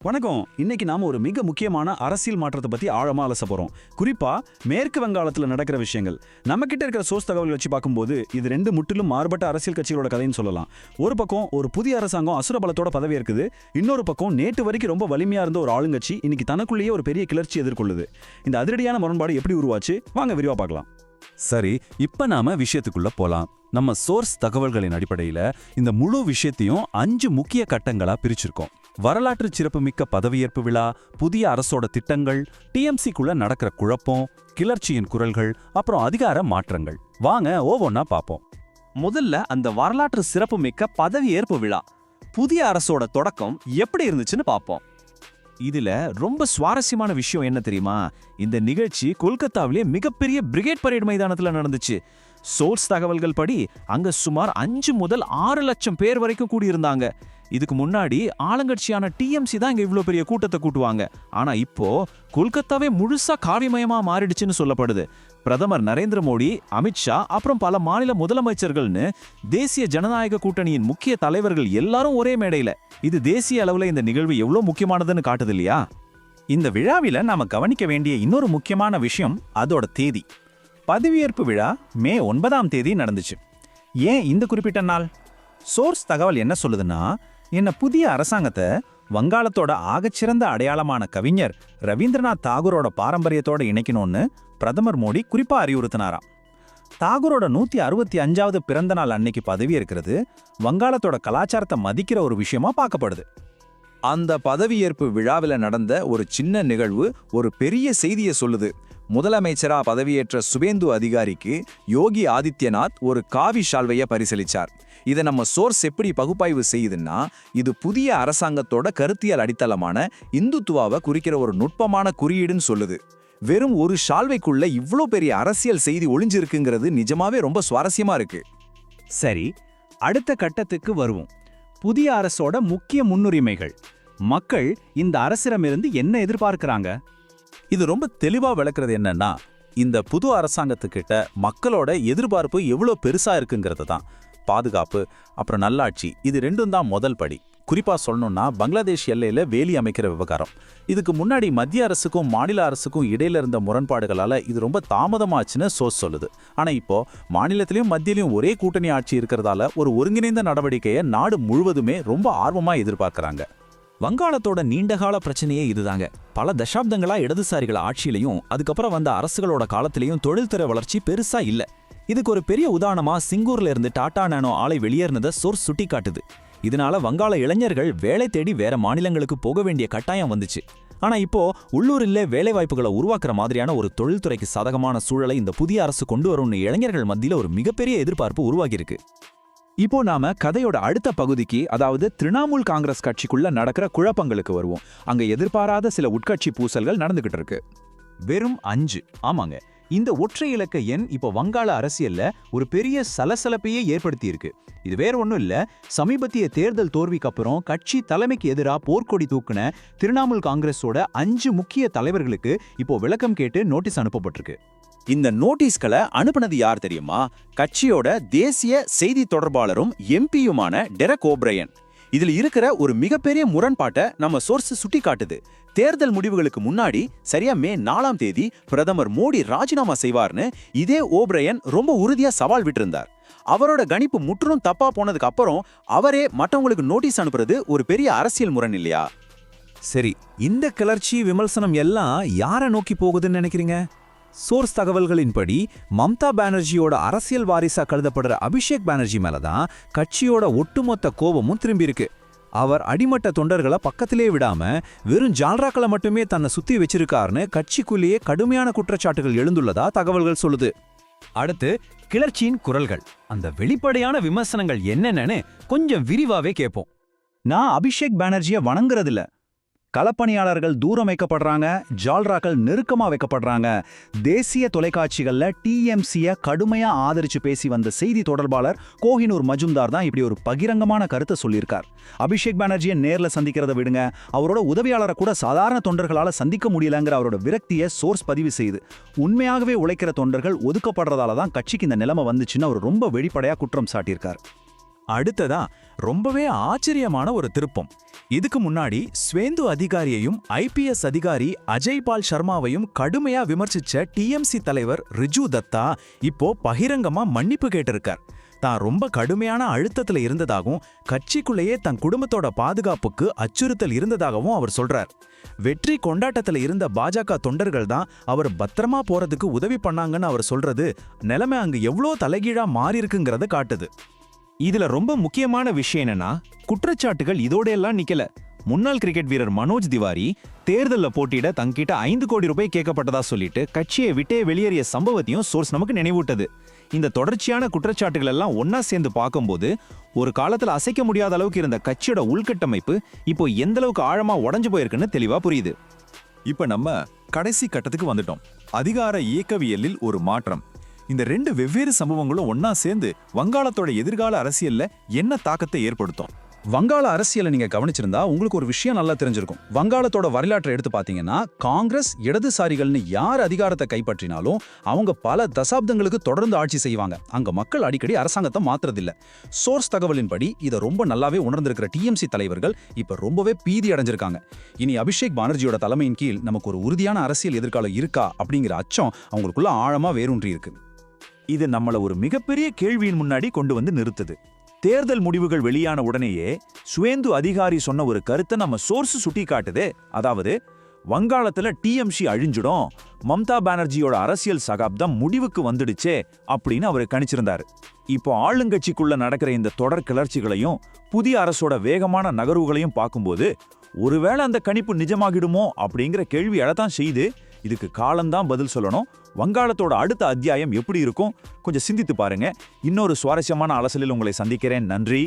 வணக்கம். இன்னைக்கு நாம ஒரு மிக முக்கியமான அரசியல் மாற்றத்தை பத்தி ஆழமா அலச போறோம். குறிப்பா மேற்கு வங்காளத்துல நடக்கிற விஷயங்கள். நம்ம கிட்ட இருக்கிற சோர்ஸ் தகவல் வச்சு பார்க்கும்போது இது ரெண்டு முற்றிலும் மாறுபட்ட அரசியல் கட்சிகளோட கதைன்னு சொல்லலாம். ஒரு பக்கம் ஒரு புதிய அரசாங்கம் அசுரபலத்தோட பதவி இருக்குது. இன்னொரு பக்கம் நேற்று வரைக்கும் ரொம்ப வலிமையா இருந்த ஒரு ஆளுங்கட்சி இன்னைக்கு தனக்குள்ளேயே ஒரு பெரிய கிளர்ச்சி எதிர்கொள்ளுது. இந்த அதிரடியான முரண்பாடு எப்படி உருவாச்சு? வாங்க விரிவா பார்க்கலாம். சரி, இப்ப நாம விஷயத்துக்குள்ள போலாம். நம்ம சோர்ஸ் தகவல்களின் அடிப்படையில இந்த முழு விஷயத்தையும் 5 முக்கிய கட்டங்களா பிரிச்சிருக்கோம். வரலாற்று சிறப்புமிக்க பதவியேற்பு விழா, புதிய அரசோட திட்டங்கள், டிஎம்சிக்குள்ள நடக்கிற குழப்பம், கிளர்ச்சியின் குரல்கள், அப்புறம் அதிகார மாற்றங்கள். வாங்க ஒவ்வொன்னா பாப்போம். முதல்ல அந்த வரலாற்று சிறப்புமிக்க பதவியேற்பு விழா, புதிய அரசோட தொடக்கம் எப்படி இருந்துச்சுன்னு பார்ப்போம். இதுல ரொம்ப சுவாரஸ்யமான விஷயம் என்ன தெரியுமா? இந்த நிகழ்ச்சி கொல்கத்தாவிலே மிகப்பெரிய பிரிகேட் பரேட் மைதானத்துல நடந்துச்சு. சோர்ஸ் தகவல்கள் படி அங்க சுமார் 5 முதல் 6 லட்சம் பேர் வரைக்கும் கூடியிருந்தாங்க. இதுக்கு முன்னாடி ஆளுங்கட்சியான டிஎம்சி தான் இங்க இவ்ளோ பெரிய கூட்டத்தை கூட்டுவாங்க. ஆனா இப்போ கொல்கத்தாவே முழுசா காவிமயமா மாறிடுச்சுன்னு சொல்லப்படுது. பிரதமர் நரேந்திர மோடி, அமித்ஷா, அப்புறம் பல மாநில முதலமைச்சர்கள்னு தேசிய ஜனநாயக கூட்டணியின் முக்கிய தலைவர்கள் எல்லாரும் ஒரே மேடையில. இது தேசிய அளவுல இந்த நிகழ்வு எவ்வளவு முக்கியமானதுன்னு காட்டுது இல்லையா? இந்த விழாவில நாம கவனிக்க வேண்டிய இன்னொரு முக்கியமான விஷயம் அதோட தேதி. பதவியேற்பு விழா மே 9ஆம் தேதி நடந்துச்சு. ஏன் இந்த குறிப்பிட்ட நாள்? சோர்ஸ் தகவல் என்ன சொல்லுதுன்னா, புதிய அரசாங்கத்தை வங்காளத்தோட ஆகச்சிறந்த அடையாளமான கவிஞர் ரவீந்திரநாத் தாகூரோட பாரம்பரியத்தோட இணைக்கணும்னு பிரதமர் மோடி குறிப்பா அறிவுறுத்தினாராம். தாகூரோட 165வது பிறந்த நாள் அன்னைக்கு பதவியேற்கிறது வங்காளத்தோட கலாச்சாரத்தை மதிக்கிற ஒரு விஷயமா பார்க்கப்படுது. அந்த பதவியேற்பு விழாவில் நடந்த ஒரு சின்ன நிகழ்வு ஒரு பெரிய செய்தியை சொல்லுது. முதலமைச்சரா பதவியேற்ற சுவேந்து அதிகாரிக்கு யோகி ஆதித்யநாத் ஒரு காவி ஷால்வையை பரிசளிச்சார். இதை நம்ம சோர்ஸ் எப்படி பகுப்பாய்வு செய்யுதுன்னா, இது புதிய அரசாங்கத்தோட கருத்தியல் அடித்தளமான இந்துத்துவாவை குறிக்கிற ஒரு நுட்பமான குறியீடுன்னு சொல்லுது. வெறும் ஒரு ஷால்வைக்குள்ள இவ்ளோ பெரிய அரசியல் செய்தி ஒளிஞ்சிருக்குங்கிறது நிஜமாவே ரொம்ப சுவாரஸ்யமா இருக்கு. சரி, அடுத்த கட்டத்துக்கு வருவோம். புதிய அரசோட முக்கிய முன்னுரிமைகள். மக்கள் இந்த அரசிடமிருந்து என்ன எதிர்பார்க்கறாங்க? இது ரொம்ப தெளிவா விளக்குறது என்னன்னா, இந்த புது அரசாங்கத்துக்கிட்ட மக்களோட எதிர்பார்ப்பு எவ்வளோ பெருசா இருக்குங்கிறது தான். பாதுகாப்பு, அப்புறம் நல்லாட்சி, இது ரெண்டும் தான் முதல் படி. குறிப்பா சொல்லணும்னா பங்களாதேஷ் எல்லையில வேலி அமைக்கிற விவகாரம். இதுக்கு முன்னாடி மத்திய அரசுக்கும் மாநில அரசுக்கும் இடையில இருந்த முரண்பாடுகளால இது ரொம்ப தாமதமாச்சுன்னு சோர்ஸ் சொல்லுது. ஆனா இப்போ மாநிலத்திலையும் மத்தியிலையும் ஒரே கூட்டணி ஆட்சி இருக்கிறதால ஒரு ஒருங்கிணைந்த நடவடிக்கையை நாடு முழுவதுமே ரொம்ப ஆர்வமா எதிர்பார்க்கறாங்க. வங்காளத்தோட நீண்டகால பிரச்சனையே இதுதாங்க. பல தசாப்தங்களா இடதுசாரிகள் ஆட்சியிலையும் அதுக்கப்புறம் வந்த அரசுகளோட காலத்திலையும் தொழில்துறை வளர்ச்சி பெருசா இல்ல. இதுக்கு ஒரு பெரிய உதாரணமா சிங்கூர்ல இருந்து டாடா நானோ ஆலை வெளியேறினதை சோர்ஸ் சுட்டி காட்டுது. இதனால வங்காள இளைஞர்கள் வேலை தேடி வேற மாநிலங்களுக்கு போக வேண்டிய கட்டாயம் வந்துச்சு. ஆனா இப்போ உள்ளூரிலே வேலை வாய்ப்புகளை உருவாக்குற மாதிரியான ஒரு தொழில்துறைக்கு சாதகமான சூழலை இந்த புதிய அரசு கொண்டு வரும்னு இளைஞர்கள் மத்தியில ஒரு மிகப்பெரிய எதிர்பார்ப்பு உருவாகியிருக்கு. இப்போ நாம கதையோட அடுத்த பகுதிக்கு, அதாவது திரிணாமுல் காங்கிரஸ் கட்சிக்குள்ள நடக்கிற குழப்பங்களுக்கு வருவோம். அங்க எதிர்பாராத சில உட்கட்சி பூசல்கள் நடந்துகிட்டு இருக்கு. வெறும் 5. ஆமாங்க, இந்த ஒற்றை இலக்க எண் இப்போ வங்காள அரசியல்ல ஒரு பெரிய சலசலப்பையே ஏற்படுத்தி இருக்கு. இது வேற ஒன்றும் இல்ல, சமீபத்திய தேர்தல் தோல்விக்கு அப்புறம் கட்சி தலைமைக்கு எதிராக போர்க்கொடி தூக்குன திரிணாமுல் காங்கிரஸோட 5 முக்கிய தலைவர்களுக்கு இப்போ விளக்கம் கேட்டு நோட்டீஸ் அனுப்பப்பட்டிருக்கு. இந்த நோட்டீஸ்களை அனுப்புனது யார் தெரியுமா? கட்சியோட தேசிய செய்தி தொடர்பாளரும் எம்பியுமான டெரக் ஓப்ரையன். இதுல இருக்கிற ஒரு மிகப்பெரிய முரண்பாட்டை நம்ம சோர்ஸ் சுட்டி காட்டுது. தேர்தல் முடிவுகளுக்கு முன்னாடி சரியா மே 4ஆம் தேதி பிரதமர் மோடி ராஜினாமா செய்வார்னு இதே ஓப்ரையன் ரொம்ப உறுதியா சவால் விட்டிருந்தார். அவரோட கணிப்பு முற்றிலும் தப்பா போனதுக்கு அப்புறம் அவரே மற்றவங்களுக்கு நோட்டீஸ் அனுப்புறது ஒரு பெரிய அரசியல் முரண் இல்லையா? சரி, இந்த கிளர்ச்சி விமர்சனம் எல்லாம் யாரை நோக்கி போகுதுன்னு நினைக்கிறீங்க? சோர்ஸ் தகவல்களின்படி மம்தா பானர்ஜியோட அரசியல் வாரிசா கருதப்படுற அபிஷேக் பானர்ஜி மேலதான் கட்சியோட ஒட்டுமொத்த கோபமும் திரும்பியிருக்கு. அவர் அடிமட்ட தொண்டர்களை பக்கத்திலே விடாம வெறும் ஜால்ராக்களை மட்டுமே தன்னை சுத்தி வச்சிருக்காருன்னு கட்சிக்குள்ளேயே கடுமையான குற்றச்சாட்டுகள் எழுந்துள்ளதா தகவல்கள் சொல்லுது. அடுத்து கிளர்ச்சியின் குரல்கள். அந்த வெளிப்படையான விமர்சனங்கள் என்னென்னு கொஞ்சம் விரிவாவே கேட்போம். நான் அபிஷேக் பானர்ஜியை வணங்குறதில்ல. களப்பணியாளர்கள் தூரம் வைக்கப்படுறாங்க, ஜால்ராக்கள் நெருக்கமா வைக்கப்படுறாங்க. தேசிய தொலைக்காட்சிகள்ல டிஎம்சியை கடுமையா ஆதரிச்சு பேசி வந்த செய்தி தொடர்பாளர் கோஹினூர் மஜும்தார் தான் இப்படி ஒரு பகிரங்கமான கருத்தை சொல்லியிருக்கார். அபிஷேக் பானர்ஜியை நேர்ல சந்திக்கிறத விடுங்க, அவரோட உதவியாளரை கூட சாதாரண தொண்டர்களால சந்திக்க முடியலங்கிற அவரோட விரக்தியை சோர்ஸ் பதிவு செய்யுது. உண்மையாகவே உழைக்கிற தொண்டர்கள் ஒதுக்கப்படுறதால தான் கட்சிக்கு இந்த நிலைமை வந்துச்சுன்னு அவர் ரொம்ப வெளிப்படையா குற்றம் சாட்டியிருக்கார். அடுத்ததா ரொம்பவே ஆச்சரியமான ஒரு திருப்பம். இதுக்கு முன்னாடி ஸ்வேந்து அதிகாரியையும் ஐபிஎஸ் அதிகாரி அஜய் பால் சர்மாவையும் கடுமையா விமர்சிச்ச டிஎம்சி தலைவர் ரிஜு தத்தா இப்போ பகிரங்கமா மன்னிப்பு கேட்டிருக்கார். தான் ரொம்ப கடுமையான அழுத்தத்துல இருந்ததாகவும் கட்சிக்குள்ளேயே தன் குடும்பத்தோட பாதுகாப்புக்கு அச்சுறுத்தல் இருந்ததாகவும் அவர் சொல்றார். வெற்றி கொண்டாட்டத்துல இருந்த பாஜக தொண்டர்கள் தான் அவர் பத்திரமா போறதுக்கு உதவி பண்ணாங்கன்னு அவர் சொல்றது நிலைமை அங்க எவ்வளோ தலைகீழா மாறி இருக்குங்கிறத காட்டுது. இதுல ரொம்ப முக்கியமான விஷயம் என்னன்னா, குற்றச்சாட்டுகள் இதோட எல்லாம் நிக்கல. முன்னாள் கிரிக்கெட் வீரர் மனோஜ் திவாரி தேர்தல்ல போட்டியிட தங்கிட்ட 5 கோடி ரூபாய் கேட்கப்பட்டதா சொல்லிட்டு கட்சியை விட்டே வெளியேறிய சம்பவத்தையும் சோர்ஸ் நமக்கு நினைவூட்டது. இந்த தொடர்ச்சியான குற்றச்சாட்டுகள் எல்லாம் ஒன்னா சேர்ந்து பார்க்கும்போது ஒரு காலத்துல அசைக்க முடியாத அளவுக்கு இருந்த கட்சியோட உள்கட்டமைப்பு இப்போ எந்த அளவுக்கு ஆழமா உடைஞ்சு போயிருக்குன்னு தெளிவா புரியுது. இப்ப நம்ம கடைசி கட்டத்துக்கு வந்துட்டோம். அதிகார இயக்கவியலில் ஒரு மாற்றம். இந்த 2 வெவ்வேறு சம்பவங்களும் ஒன்னா சேர்ந்து வங்காளத்தோட எதிர்கால அரசியல்ல என்ன தாக்கத்தை ஏற்படுத்தும்? வங்காள அரசியலை நீங்க கவனிச்சிருந்தா உங்களுக்கு ஒரு விஷயம் நல்லா தெரிஞ்சிருக்கும். வங்காளத்தோட வரலாற்றை எடுத்து பாத்தீங்கன்னா, காங்கிரஸ் இடதுசாரிகள்னு யார் அதிகாரத்தை கைப்பற்றினாலும் அவங்க பல தசாப்தங்களுக்கு தொடர்ந்து ஆட்சி செய்வாங்க. அங்க மக்கள் அடிக்கடி அரசாங்கத்தை மாத்துறதில்ல. சோர்ஸ் தகவலின்படி இதை ரொம்ப நல்லாவே உணர்ந்திருக்கிற டிஎம்சி தலைவர்கள் இப்ப ரொம்பவே பீதி அடைஞ்சிருக்காங்க. இனி அபிஷேக் பானர்ஜியோட தலைமையின் கீழ் நமக்கு ஒரு உறுதியான அரசியல் எதிர்காலம் இருக்கா அப்படிங்கிற அச்சம் அவங்களுக்குள்ள ஆழமா வேரூன்றி இருக்கு. இது நம்மள ஒரு மிகப்பெரிய கேள்வியின் முன்னாடி கொண்டு வந்து நிறுத்துது. தேர்தல் முடிவுகள் வெளியான உடனேயே சுவேந்து அதிகாரி சொன்ன ஒரு கருத்தை நம்ம சோர்ஸ் சுட்டி காட்டுது. அதாவது வங்காளத்துல டிஎம்சி அழிஞ்சிடும், மம்தா பானர்ஜியோட அரசியல் சகாப்தம் முடிவுக்கு வந்துடுச்சே அப்படின்னு அவர் கணிச்சிருந்தாரு. இப்போ ஆளுங்கட்சிக்குள்ள நடக்கிற இந்த தொடர் கிளர்ச்சிகளையும் புதிய அரசோட வேகமான நகர்வுகளையும் பார்க்கும்போது ஒருவேளை அந்த கணிப்பு நிஜமாகிடுமோ அப்படிங்கிற கேள்வி எழத்தான் செய்து. இதுக்கு காலம்தான் பதில் சொல்லணும். வங்காளத்தோட அடுத்த அத்தியாயம் எப்படி இருக்கும் கொஞ்சம் சிந்தித்து பாருங்க. இன்னொரு சுவாரஸ்யமான அலசலில் உங்களை சந்திக்கிறேன். நன்றி.